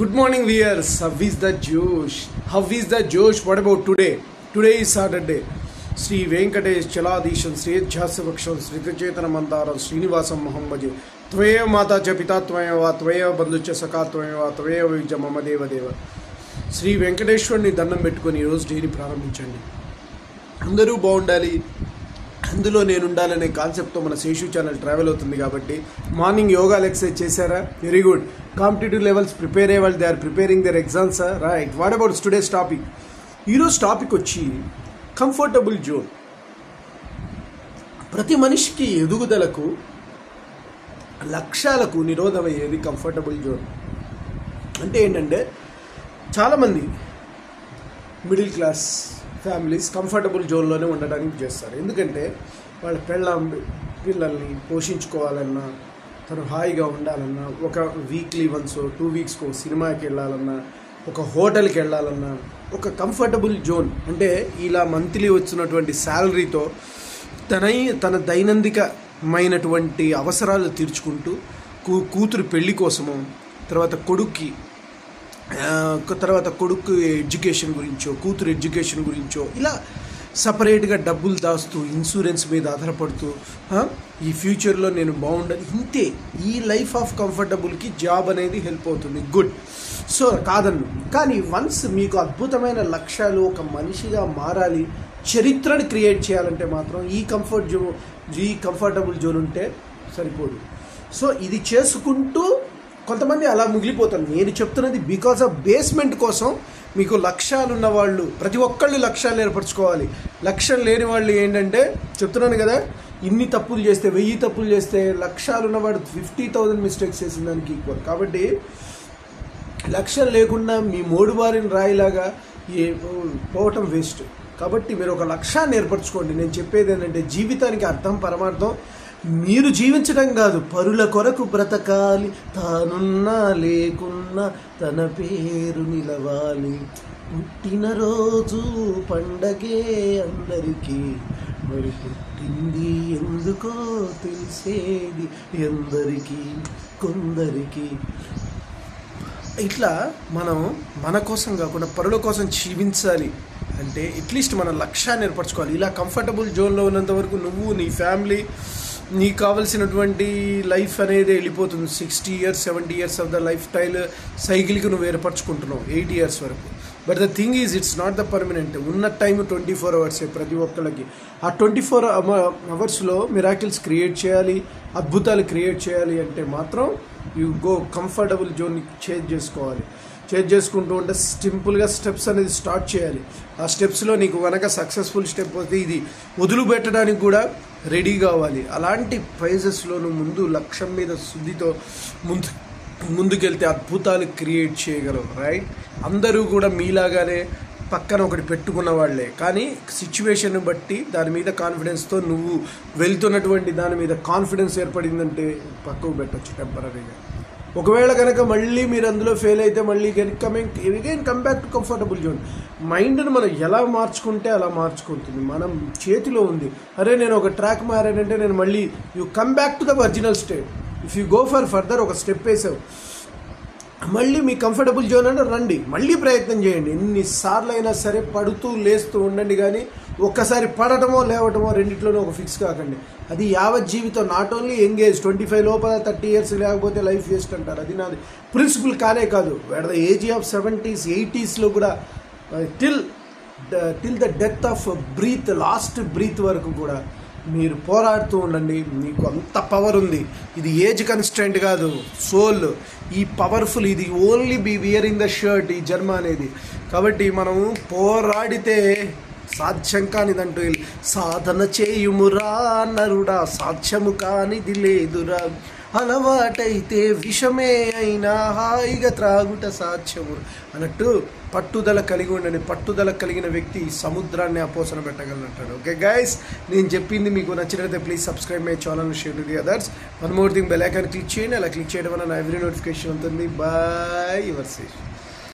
Good morning, viewers. How is the Josh? How is the Josh? What about today? Today is Saturday. Sri Venkatesh Chaladishan Sri Jhasavaksham Sri Chetana Mandaram Srinivasam Muhammaji Tvaya Mata Chapita Tvaya Va Tvaya Bandhucha Saka Tvaya Va Tvaya Vijja Mama Deva Deva Shri వెంకటేశ్వరుని దండం పెట్టుకొని ఈరోజు daily ప్రారంభించండి. అందరూ బాగుండాలి, అందులో నేను ఉండాలనే కాన్సెప్ట్తో మన శేషు ఛానల్ ట్రావెల్ అవుతుంది. కాబట్టి మార్నింగ్ యోగాలు ఎక్సర్సైజ్ చేశారా? Very good. Competitive levels prepare అయ్యే వాళ్ళు they are preparing their exams. Right. What about today's topic? ఈరోజు టాపిక్ వచ్చి కంఫర్టబుల్ జోన్. ప్రతి మనిషికి ఎదుగుదలకు లక్ష్యాలకు నిరోధమయ్యేది కంఫర్టబుల్ జోన్. అంటే ఏంటంటే చాలామంది మిడిల్ క్లాస్ ఫ్యామిలీస్ కంఫర్టబుల్ జోన్లోనే ఉండడానికి చేస్తారు. ఎందుకంటే వాళ్ళ పిల్లల్ని పోషించుకోవాలన్నా, తను హాయిగా ఉండాలన్నా, ఒక వీక్లీ వన్స్ 2 వీక్స్కో సినిమాకి వెళ్ళాలన్నా, ఒక హోటల్కి వెళ్ళాలన్నా, ఒక కంఫర్టబుల్ జోన్ అంటే ఇలా మంత్లీ వచ్చినటువంటి శాలరీతో తన దైనందికమైనటువంటి అవసరాలు తీర్చుకుంటూ కూతురు పెళ్లి కోసమో, తర్వాత కొడుకు ఎడ్యుకేషన్ గురించో, కూతురు ఎడ్యుకేషన్ గురించో ఇలా సపరేట్గా డబ్బులు దాస్తూ ఇన్సూరెన్స్ మీద ఆధారపడుతూ ఈ ఫ్యూచర్లో నేను బాగుండాలి, ఇంతే. ఈ లైఫ్ ఆఫ్ కంఫర్టబుల్కి జాబ్ అనేది హెల్ప్ అవుతుంది. గుడ్. సో కాదన్ను. కానీ వన్స్ మీకు అద్భుతమైన లక్ష్యాలు, ఒక మనిషిగా మారాలి, చరిత్రను క్రియేట్ చేయాలంటే మాత్రం ఈ కంఫర్టబుల్ జోన్ ఉంటే సరిపోదు. సో ఇది చేసుకుంటూ కొంతమంది అలా మిగిలిపోతారు. నేను చెప్తున్నది బికాస్ ఆఫ్ బేస్మెంట్ కోసం. మీకు లక్ష్యాలు ఉన్న వాళ్ళు ప్రతి ఒక్కళ్ళు లక్ష్యాలు ఏర్పరచుకోవాలి. లక్ష్యం లేని వాళ్ళు ఏంటంటే చెప్తున్నాను కదా, ఇన్ని తప్పులు చేస్తే 1000 తప్పులు చేస్తే లక్ష్యాలు ఉన్నవాడు 50,000 మిస్టేక్స్ చేసిన దానికి ఈక్వల్. కాబట్టి లక్ష్యం లేకుండా మీ మోడుబారిన రాయిలాగా పోవటం వేస్ట్. కాబట్టి మీరు ఒక లక్ష్యాన్ని ఏర్పరచుకోండి. నేను చెప్పేది ఏంటంటే జీవితానికి అర్థం, పరమార్థం మీరు జీవించడం కాదు, పరుల కొరకు బ్రతకాలి, తానున్నా లేకున్నా తన పేరు నిలవాలి, పుట్టినరోజు పండగే అందరికీ, మరి పుట్టింది ఎందుకో తెలిసేది ఎందరికీ కొందరికి. ఇట్లా మనం మన కోసం కాకుండా పరుల కోసం జీవించాలి అంటే అట్లీస్ట్ మన లక్ష్యాన్ని ఏర్పరచుకోవాలి. ఇలా కంఫర్టబుల్ జోన్లో ఉన్నంత వరకు నువ్వు, నీ ఫ్యామిలీ, నీకు కావాల్సినటువంటి లైఫ్ అనేది వెళ్ళిపోతుంది. 60 years 70 years of the life style సైకిల్కి నువ్వు ఏర్పరచుకుంటున్నావు 8 years వరకు. But the thing is it's not the permanent. ఉన్న టైం 24 hours ప్రతి ఒక్కళ్ళకి. ఆ 24 hours మిరాకిల్స్ క్రియేట్ చేయాలి, అద్భుతాలు క్రియేట్ చేయాలి అంటే మాత్రం you go comfortable zone change చేసుకోవాలి. చేంజ్ చేసుకుంటూ ఉంటే సింపుల్గా స్టెప్స్ అనేది స్టార్ట్ చేయాలి. ఆ స్టెప్స్లో నీకు కనుక సక్సెస్ఫుల్ స్టెప్ వస్తే ఇది వదిలిపెట్టడానికి కూడా రెడీ కావాలి. అలాంటి ఫేజెస్లో నువ్వు ముందు లక్ష్యం మీద శుద్ధితో ముందుకెళ్తే అద్భుతాలు క్రియేట్ చేయగలవు. రైట్. అందరూ కూడా మీలాగానే పక్కన ఒకటి పెట్టుకున్న వాళ్ళే, కానీ సిచ్యువేషన్ బట్టి దాని మీద కాన్ఫిడెన్స్తో నువ్వు వెళ్తున్నటువంటి దాని మీద కాన్ఫిడెన్స్ ఏర్పడిందంటే పక్కకు పెట్టచ్చు టెంపరీగా. ఒకవేళ కనుక మళ్ళీ మీరు అందులో ఫెయిల్ అయితే మళ్ళీ again come back to comfortable zone. మైండ్ని మనం ఎలా మార్చుకుంటే అలా మార్చుకుంటుంది, మనం చేతిలో ఉంది. అరే నేను ఒక ట్రాక్ మారానంటే నేను మళ్ళీ you come back to the original state. If you go further ఒక స్టెప్ వేసావు, మళ్ళీ మీ కంఫర్టబుల్ జోన్ అంటే రండి, మళ్ళీ ప్రయత్నం చేయండి. ఎన్నిసార్లు అయినా సరే పడుతూ లేస్తూ ఉండండి, కానీ ఒక్కసారి పడటమో లేవటమో రెండిట్లోనే ఒక ఫిక్స్ కాకండి. అది యావత్ జీవితం. నాట్ ఓన్లీ యంగ్ ఏజ్ 25 లోపల 30 years లేకపోతే లైఫ్ వేస్ట్ అంటారు. అది నాది ప్రిన్సిపల్ కానే కాదు. At the age of 70s 80s కూడా till the death of breath, last breath వరకు కూడా మీరు పోరాడుతూ ఉండండి. మీకు అంత పవర్ ఉంది. ఇది ఏజ్ కన్స్టెంట్ కాదు, సోల్ ఈ పవర్ఫుల్. ఇది only be wearing the shirt ఈ జన్మ అనేది. కాబట్టి మనము పోరాడితే సాధ్యం కానిదంటూ సాధన చేయుమురా నరుడా, సాధ్యము కానిది లేదురా, అలవాటైతే విషమే అయినా హాయిగా త్రాగుట సాధ్యము అన్నట్టు పట్టుదల కలిగి ఉండండి. పట్టుదల కలిగిన వ్యక్తి సముద్రాన్ని అపోసన పెట్టగలంటాడు. ఓకే గైస్, నేను చెప్పింది మీకు నచ్చినట్లయితే please subscribe my channel, share to the others. One more thing, bell icon click చేయండి. అలా క్లిక్ చేయడం వల్ల నా ఎవ్రీ నోటిఫికేషన్ ఉంటుంది. Bye, your Sesh.